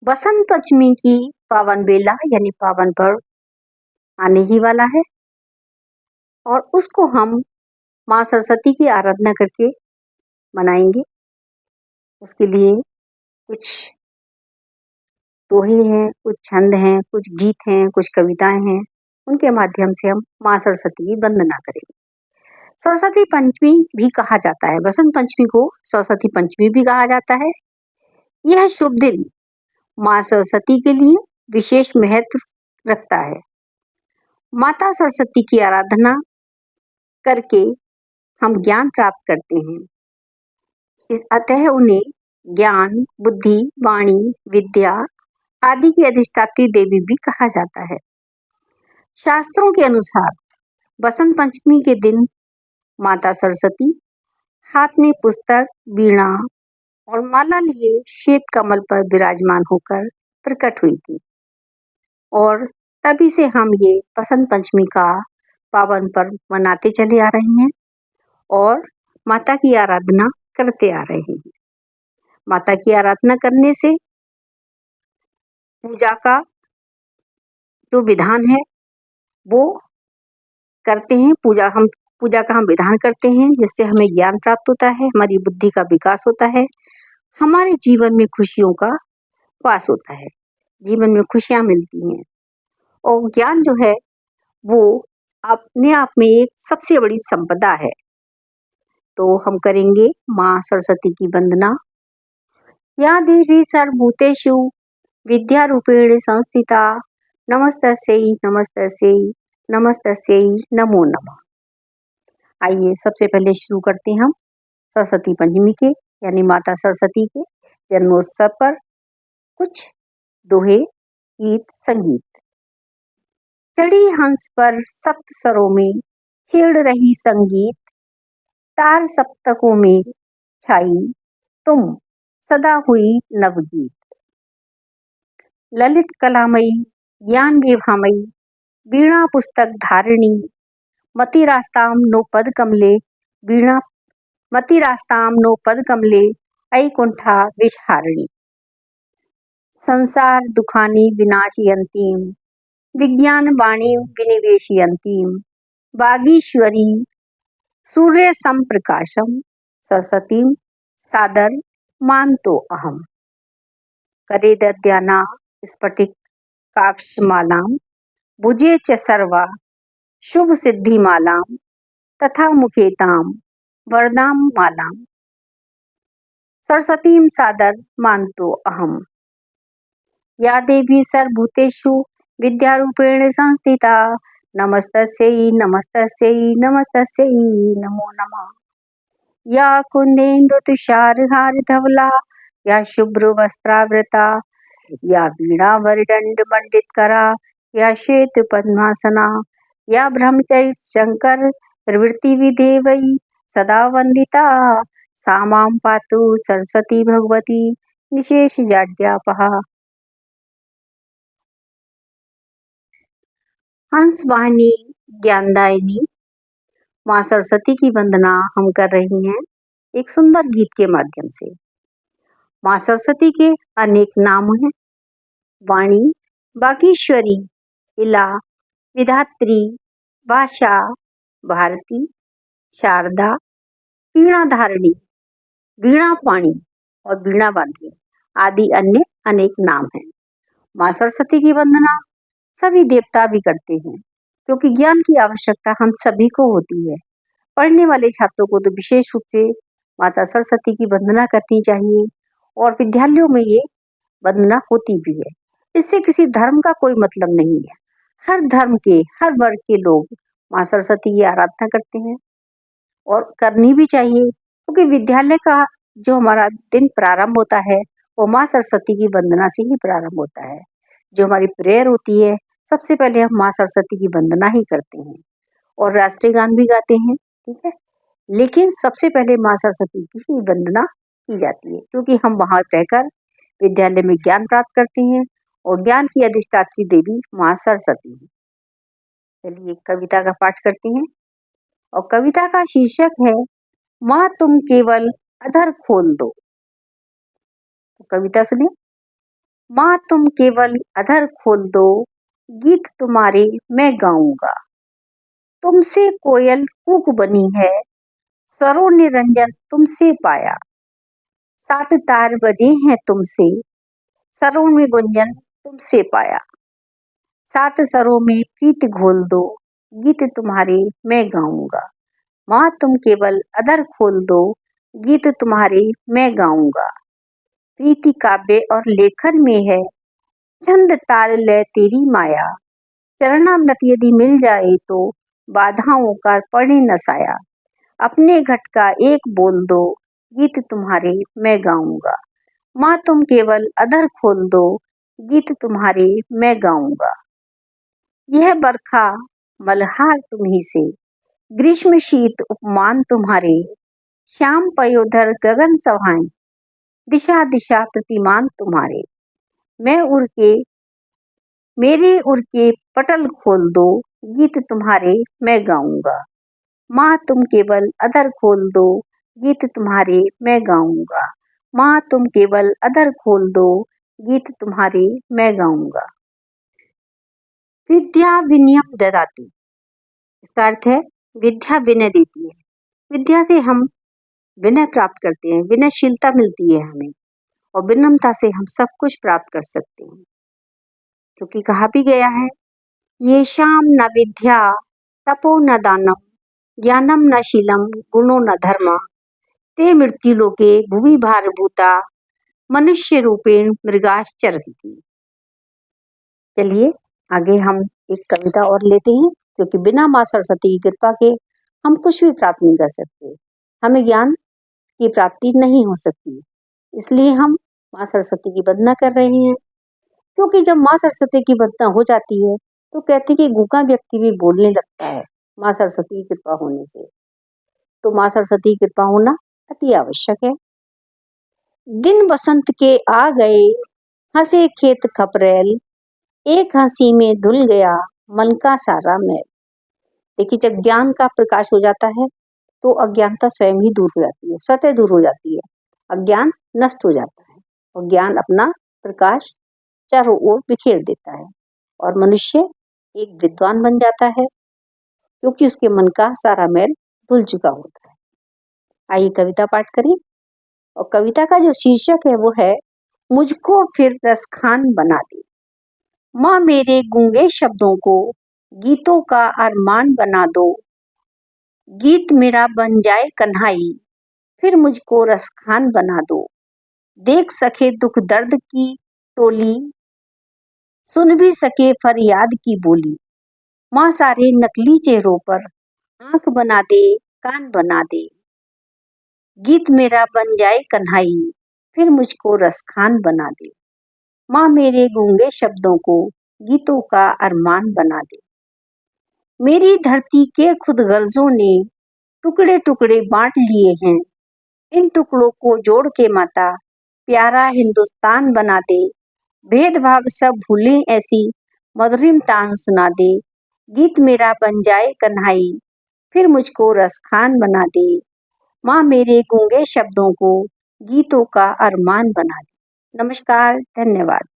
बसंत पंचमी की पावन बेला यानी पावन पर्व आने ही वाला है और उसको हम माँ सरस्वती की आराधना करके मनाएंगे। उसके लिए कुछ दोहे हैं, कुछ छंद हैं, कुछ गीत हैं, कुछ कविताएं हैं। उनके माध्यम से हम माँ सरस्वती की वंदना करेंगे। सरस्वती पंचमी भी कहा जाता है, बसंत पंचमी को सरस्वती पंचमी भी कहा जाता है। यह शुभ दिन माँ सरस्वती के लिए विशेष महत्व रखता है। माता सरस्वती की आराधना करके हम ज्ञान प्राप्त करते हैं। अतः उन्हें ज्ञान, बुद्धि, वाणी, विद्या आदि की अधिष्ठात्री देवी भी कहा जाता है। शास्त्रों के अनुसार बसंत पंचमी के दिन माता सरस्वती हाथ में पुस्तक, वीणा और माला लिए श्वेत कमल पर विराजमान होकर प्रकट हुई थी और तभी से हम ये बसंत पंचमी का पावन पर्व मनाते चले आ रहे हैं और माता की आराधना करते आ रहे हैं। माता की आराधना करने से पूजा का जो विधान है वो करते हैं। पूजा का हम विधान करते हैं, जिससे हमें ज्ञान प्राप्त होता है, हमारी बुद्धि का विकास होता है, हमारे जीवन में खुशियों का वास होता है, जीवन में खुशियां मिलती हैं। और ज्ञान जो है वो अपने आप में एक सबसे बड़ी संपदा है। तो हम करेंगे माँ सरस्वती की वंदना। या देवी सर्वभूतेषु विद्यारूपेण संस्थिता नमस्तस्यै नमस्तस्यै नमस्तस्यै नमो नमः। आइए सबसे पहले शुरू करते हैं हम सरस्वती पंचमी के यानी माता सरस्वती के जन्मोत्सव पर कुछ दोहे, गीत, संगीत। चढ़ी हंस पर सप्त स्वरों में छेड़ रही संगीत, तार सप्तकों में छाई तुम सदा हुई नवगीत। ललित कलामयी ज्ञान विभामयी वीणा पुस्तक धारिणी, मतिरास्ताम नो पद कमले वीणा मतिरास्ताम नो पद कमले ऐकुंठा विषहारिणी। संसार दुखानी विनाशयंतीम विज्ञान वाणी विनिवेशयंतीम वागीश्वरी सूर्य संप्रकाशम सरस्वतीम सादर मानतो अहम। करे दद्याना स्फटिक काक्षमालाम भुजे च सर्वा शुभ सिद्धि मालाम तथा मुखेताम वरदाम मालाम सरस्वतीम सादर मानतो अहम। या देवी सर्वभूतेषु विद्यारूपेण संस्थिता नमस्तस्यै नमस्तस्यै नमस्तस्यै नमो नमः। या कुंदेन्दु तुषारहार धवला या शुभ्र वस्त्रावृता या वीणा वरदंड मंडित करा या श्वेत पद्मासना या ब्रह्मचर्य शंकर प्रवृत्ति विधेवई सदा वंदिता सा मां पातु सरस्वती भगवती विशेष याज्ञापहा। हंस वाहिनी ज्ञानदायिनी माँ सरस्वती की वंदना हम कर रही हैं एक सुंदर गीत के माध्यम से। माँ सरस्वती के अनेक नाम हैं। वाणी, बागीश्वरी, इला, विधात्री, भाषा, भारती, शारदा, वीणा धारिणी, वीणा पाणी और वीणा वाद्य आदि अन्य अनेक नाम हैं। माँ सरस्वती की वंदना सभी देवता भी करते हैं, क्योंकि ज्ञान की आवश्यकता हम सभी को होती है। पढ़ने वाले छात्रों को तो विशेष रूप से माता सरस्वती की वंदना करनी चाहिए और विद्यालयों में ये वंदना होती भी है। इससे किसी धर्म का कोई मतलब नहीं है। हर धर्म के, हर वर्ग के लोग माँ सरस्वती की आराधना करते हैं और करनी भी चाहिए, क्योंकि विद्यालय का जो हमारा दिन प्रारंभ होता है वो माँ सरस्वती की वंदना से ही प्रारंभ होता है। जो हमारी प्रेयर होती है सबसे पहले हम माँ सरस्वती की वंदना ही करते हैं और राष्ट्रीय गान भी गाते हैं, ठीक है। लेकिन सबसे पहले माँ सरस्वती की ही वंदना की जाती है, क्योंकि हम वहां रहकर विद्यालय में ज्ञान प्राप्त करते हैं और ज्ञान की अधिष्ठात्री देवी माँ सरस्वती है। चलिए कविता का पाठ करते हैं और कविता का शीर्षक है माँ तुम केवल अधर खोल दो। तो कविता सुनिए। माँ तुम केवल अधर खोल दो, गीत तुम्हारे मैं गाऊंगा। तुमसे कोयल कूक बनी है, स्वरों ने रंजन तुमसे पाया। सात तार बजे हैं तुमसे, सरों में गुंजन तुमसे पाया। सात सरों में प्रीत घोल दो, गीत तुम्हारे मैं गाऊंगा। माँ तुम केवल अधर खोल दो, गीत तुम्हारे मैं गाऊंगा। प्रीति काव्य और लेखन में है, छंद ताल लय तेरी माया। चरणामृत यदि मिल जाए तो बाधाओं का पड़े न साया। अपने घट का एक बोल दो, गीत तुम्हारे मैं गाऊंगा। माँ तुम केवल अधर खोल दो, गीत तुम्हारे मैं गाऊंगा। यह बरखा मल्हार तुम्ही से, ग्रीष्म शीत उपमान तुम्हारे। श्याम पयोधर गगन सभाएं, दिशा दिशा प्रतिमान तुम्हारे। मैं उड़ के मेरे उर के पटल खोल दो, गीत तुम्हारे मैं गाऊंगा। माँ तुम केवल अधर खोल दो, गीत तुम्हारे मैं गाऊंगा। माँ तुम केवल अधर खोल दो, गीत तुम्हारे मैं गाऊंगा। विद्या विनयम ददाती, इसका अर्थ है विद्या विनय देती है। विद्या से हम विनय प्राप्त करते हैं, विनयशीलता मिलती है हमें, और विनम्रता से हम सब कुछ प्राप्त कर सकते हैं। क्योंकि कहा भी गया है, येषां न विद्या तपो न दानम ज्ञानम न शीलम गुणो न धर्म ते मृत्युलोके भुवि भारभूता मनुष्य रूपेण मृगाश्चरन्ति। चलिए आगे हम एक कविता और लेते हैं, क्योंकि बिना माँ सरस्वती की कृपा के हम कुछ भी प्राप्त नहीं कर सकते, हमें ज्ञान की प्राप्ति नहीं हो सकती। इसलिए हम माँ सरस्वती की वंदना कर रहे हैं। क्योंकि जब माँ सरस्वती की वंदना हो जाती है तो कहते कि गूंगा व्यक्ति भी बोलने लगता है माँ सरस्वती की कृपा होने से। तो माँ सरस्वती की कृपा होना अति आवश्यक है। दिन बसंत के आ गए, हंसे खेत खपरेल, एक हंसी में धुल गया मन का सारा मैल। देखिए, जब ज्ञान का प्रकाश हो जाता है तो अज्ञानता स्वयं ही दूर हो जाती है, स्वतः दूर हो जाती है, अज्ञान नष्ट हो जाता है और ज्ञान अपना प्रकाश चारों ओर बिखेर देता है और मनुष्य एक विद्वान बन जाता है, क्योंकि उसके मन का सारा मैल धुल चुका होता है। आइए कविता पाठ करें। और कविता का जो शीर्षक है वो है, मुझको फिर रसखान बना दे। माँ मेरे गूंगे शब्दों को गीतों का अरमान बना दो। गीत मेरा बन जाए कन्हाई, फिर मुझको रसखान बना दो। देख सके दुख दर्द की टोली, सुन भी सके फरियाद की बोली। माँ सारे नकली चेहरों पर आंख बना दे, कान बना दे। गीत मेरा बन जाए कन्हाई, फिर मुझको रसखान बना दे। माँ मेरे गूंगे शब्दों को गीतों का अरमान बना दे। मेरी धरती के खुद गर्जों ने टुकड़े टुकड़े बांट लिए हैं। इन टुकड़ों को जोड़ के माता प्यारा हिंदुस्तान बना दे। भेदभाव सब भूलें ऐसी मधुरिम तान सुना दे। गीत मेरा बन जाए कन्हाई, फिर मुझको रसखान बना दे। माँ मेरे गूंगे शब्दों को गीतों का अरमान बना दे। नमस्कार, धन्यवाद।